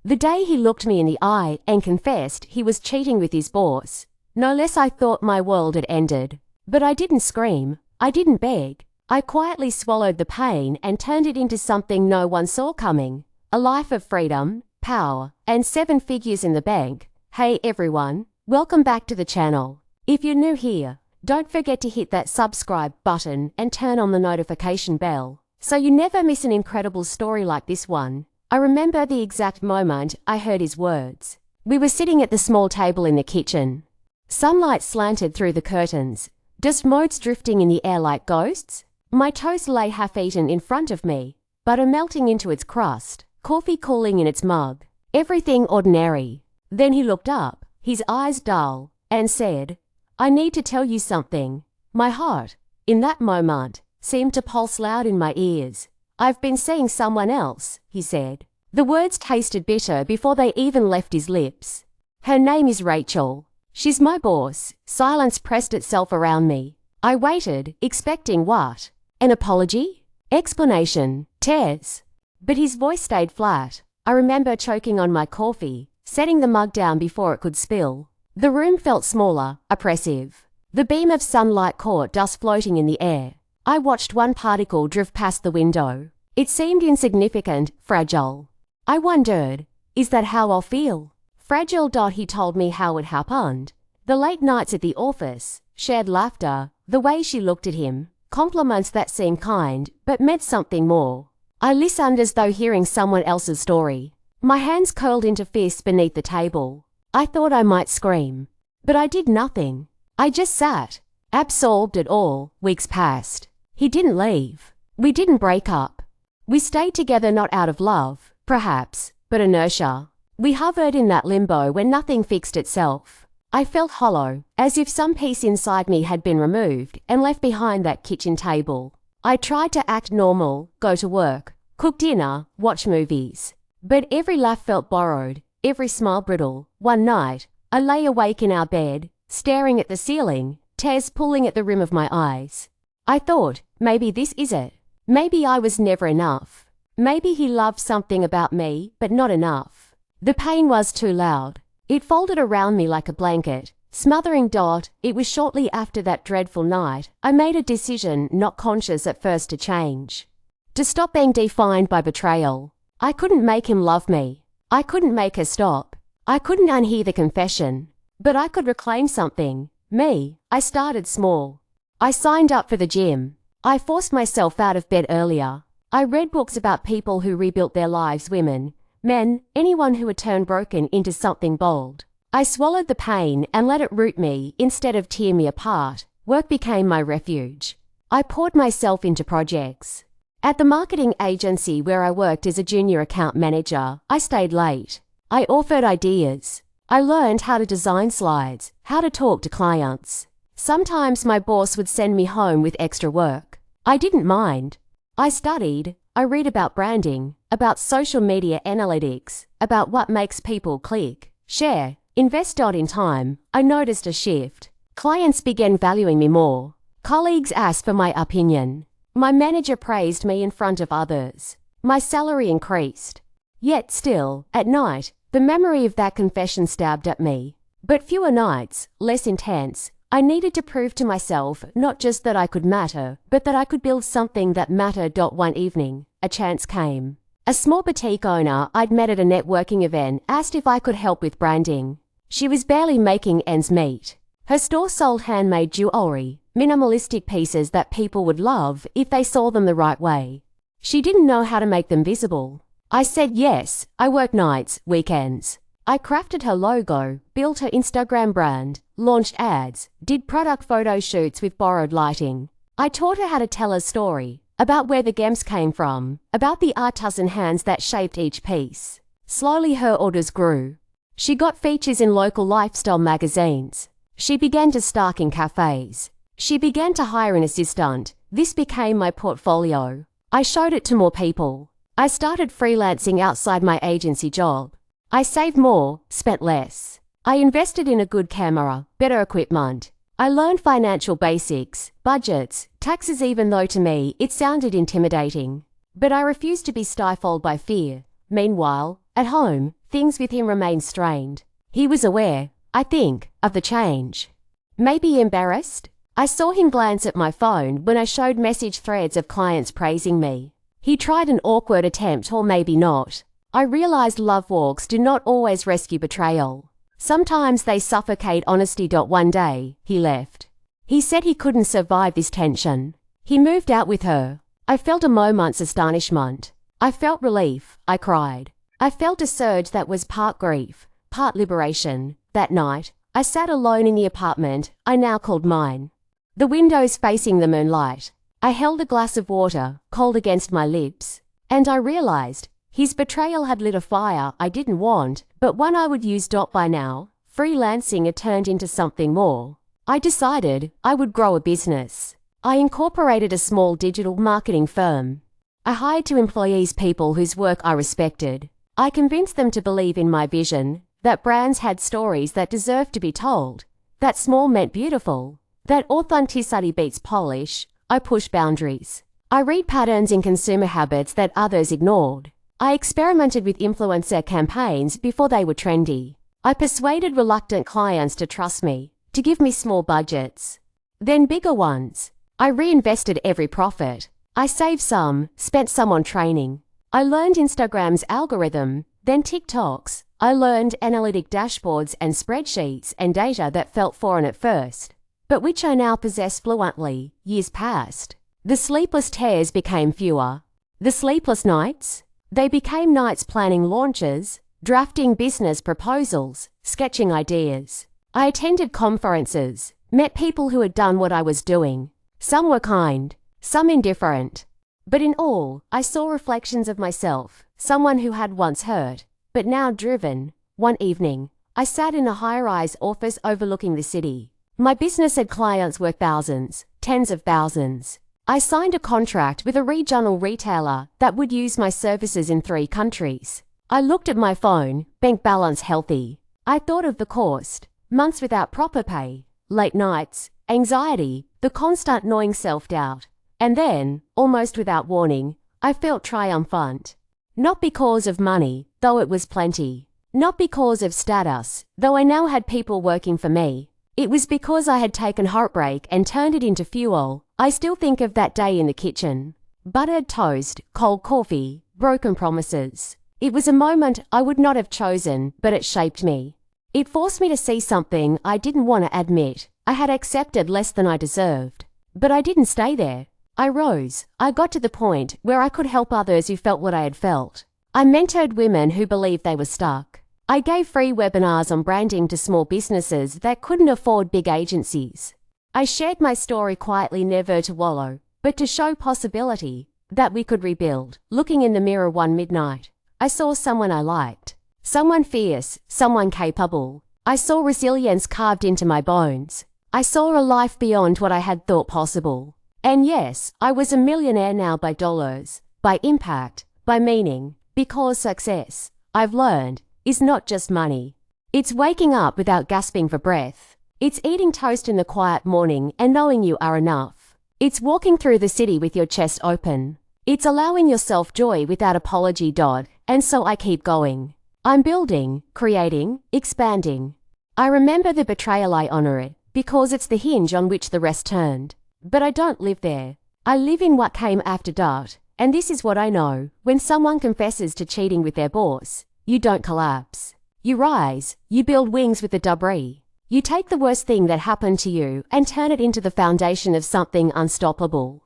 The day he looked me in the eye and confessed he was cheating with his boss, no less I thought my world had ended. But I didn't scream. I didn't beg. I quietly swallowed the pain and turned it into something no one saw coming. A life of freedom, power, and 7 figures in the bank. Hey everyone, welcome back to the channel. If you're new here, don't forget to hit that subscribe button and turn on the notification bell, so you never miss an incredible story like this one. I remember the exact moment I heard his words. We were sitting at the small table in the kitchen. Sunlight slanted through the curtains, dust motes drifting in the air like ghosts. My toast lay half-eaten in front of me, butter melting into its crust, coffee cooling in its mug. Everything ordinary. Then he looked up, his eyes dull, and said, "I need to tell you something." My heart, in that moment, seemed to pulse loud in my ears. "I've been seeing someone else," he said. The words tasted bitter before they even left his lips. "Her name is Rachel. She's my boss." Silence pressed itself around me. I waited, expecting what? An apology? Explanation? Tears? But his voice stayed flat. I remember choking on my coffee, setting the mug down before it could spill. The room felt smaller, oppressive. The beam of sunlight caught dust floating in the air. I watched one particle drift past the window. It seemed insignificant, fragile. I wondered, is that how I'll feel? Fragile. He told me how it happened. The late nights at the office, shared laughter, the way she looked at him, compliments that seemed kind but meant something more. I listened as though hearing someone else's story. My hands curled into fists beneath the table. I thought I might scream, but I did nothing. I just sat, absorbed it all. Weeks passed. He didn't leave. We didn't break up. We stayed together not out of love, perhaps, but inertia. We hovered in that limbo where nothing fixed itself. I felt hollow, as if some piece inside me had been removed and left behind that kitchen table. I tried to act normal, go to work, cook dinner, watch movies. But every laugh felt borrowed, every smile brittle. One night, I lay awake in our bed, staring at the ceiling, tears pulling at the rim of my eyes. I thought, maybe this is it. Maybe I was never enough. Maybe he loved something about me, but not enough. The pain was too loud. It folded around me like a blanket, smothering. It was shortly after that dreadful night I made a decision, not conscious at first, to change. To stop being defined by betrayal. I couldn't make him love me. I couldn't make her stop. I couldn't unhear the confession. But I could reclaim something. Me. I started small. I signed up for the gym. I forced myself out of bed earlier. I read books about people who rebuilt their lives, women, men, anyone who had turned broken into something bold. I swallowed the pain and let it root me instead of tear me apart. Work became my refuge. I poured myself into projects. At the marketing agency where I worked as a junior account manager, I stayed late. I offered ideas. I learned how to design slides, how to talk to clients. Sometimes my boss would send me home with extra work. I didn't mind. I studied. I read about branding, about social media analytics, about what makes people click, share, invest. In time, I noticed a shift. Clients began valuing me more. Colleagues asked for my opinion. My manager praised me in front of others. My salary increased. Yet still, at night, the memory of that confession stabbed at me. But fewer nights, less intense. I needed to prove to myself not just that I could matter, but that I could build something that mattered. One evening, a chance came. A small boutique owner I'd met at a networking event asked if I could help with branding. She was barely making ends meet. Her store sold handmade jewelry, minimalistic pieces that people would love if they saw them the right way. She didn't know how to make them visible. I said yes. I worked nights, weekends. I crafted her logo, built her Instagram brand, launched ads, did product photo shoots with borrowed lighting. I taught her how to tell a story, about where the gems came from, about the artisan hands that shaped each piece. Slowly her orders grew. She got features in local lifestyle magazines. She began to stalk in cafes. She began to hire an assistant. This became my portfolio. I showed it to more people. I started freelancing outside my agency job. I saved more, spent less. I invested in a good camera, better equipment. I learned financial basics, budgets, taxes, even though to me it sounded intimidating. But I refused to be stifled by fear. Meanwhile, at home, things with him remained strained. He was aware, I think, of the change. Maybe embarrassed? I saw him glance at my phone when I showed message threads of clients praising me. He tried an awkward attempt, or maybe not. I realized love walks do not always rescue betrayal. Sometimes they suffocate honesty. One day, he left. He said he couldn't survive this tension. He moved out with her. I felt a moment's astonishment. I felt relief. I cried. I felt a surge that was part grief, part liberation. That night, I sat alone in the apartment I now called mine. The windows facing the moonlight. I held a glass of water, cold against my lips, and I realized his betrayal had lit a fire I didn't want, but one I would use. By now, freelancing had turned into something more. I decided I would grow a business. I incorporated a small digital marketing firm. I hired 2 employees, people whose work I respected. I convinced them to believe in my vision, that brands had stories that deserved to be told, that small meant beautiful, that authenticity beats polish. I pushed boundaries. I read patterns in consumer habits that others ignored. I experimented with influencer campaigns before they were trendy. I persuaded reluctant clients to trust me, to give me small budgets, then bigger ones. I reinvested every profit. I saved some, spent some on training. I learned Instagram's algorithm, then TikTok's. I learned analytic dashboards and spreadsheets and data that felt foreign at first, but which I now possess fluently. Years passed. The sleepless tears became fewer. The sleepless nights? They became nights planning launches, drafting business proposals, sketching ideas. I attended conferences, met people who had done what I was doing. Some were kind, some indifferent. But in all, I saw reflections of myself, someone who had once hurt, but now driven. One evening, I sat in a high-rise office overlooking the city. My business had clients worth thousands, tens of thousands. I signed a contract with a regional retailer that would use my services in 3 countries. I looked at my phone, bank balance healthy. I thought of the cost, months without proper pay, late nights, anxiety, the constant gnawing self-doubt. And then, almost without warning, I felt triumphant. Not because of money, though it was plenty. Not because of status, though I now had people working for me. It was because I had taken heartbreak and turned it into fuel. I still think of that day in the kitchen. Buttered toast, cold coffee, broken promises. It was a moment I would not have chosen, but it shaped me. It forced me to see something I didn't want to admit. I had accepted less than I deserved. But I didn't stay there. I rose. I got to the point where I could help others who felt what I had felt. I mentored women who believed they were stuck. I gave free webinars on branding to small businesses that couldn't afford big agencies. I shared my story quietly, never to wallow, but to show possibility, that we could rebuild. Looking in the mirror one midnight, I saw someone I liked. Someone fierce, someone capable. I saw resilience carved into my bones. I saw a life beyond what I had thought possible. And yes, I was a millionaire now by dollars, by impact, by meaning, because success, I've learned, is not just money. It's waking up without gasping for breath. It's eating toast in the quiet morning and knowing you are enough. It's walking through the city with your chest open. It's allowing yourself joy without apology. And so I keep going. I'm building, creating, expanding. I remember the betrayal, I honor it, because it's the hinge on which the rest turned. But I don't live there. I live in what came after. And this is what I know. When someone confesses to cheating with their boss, you don't collapse. You rise. You build wings with the debris. You take the worst thing that happened to you and turn it into the foundation of something unstoppable.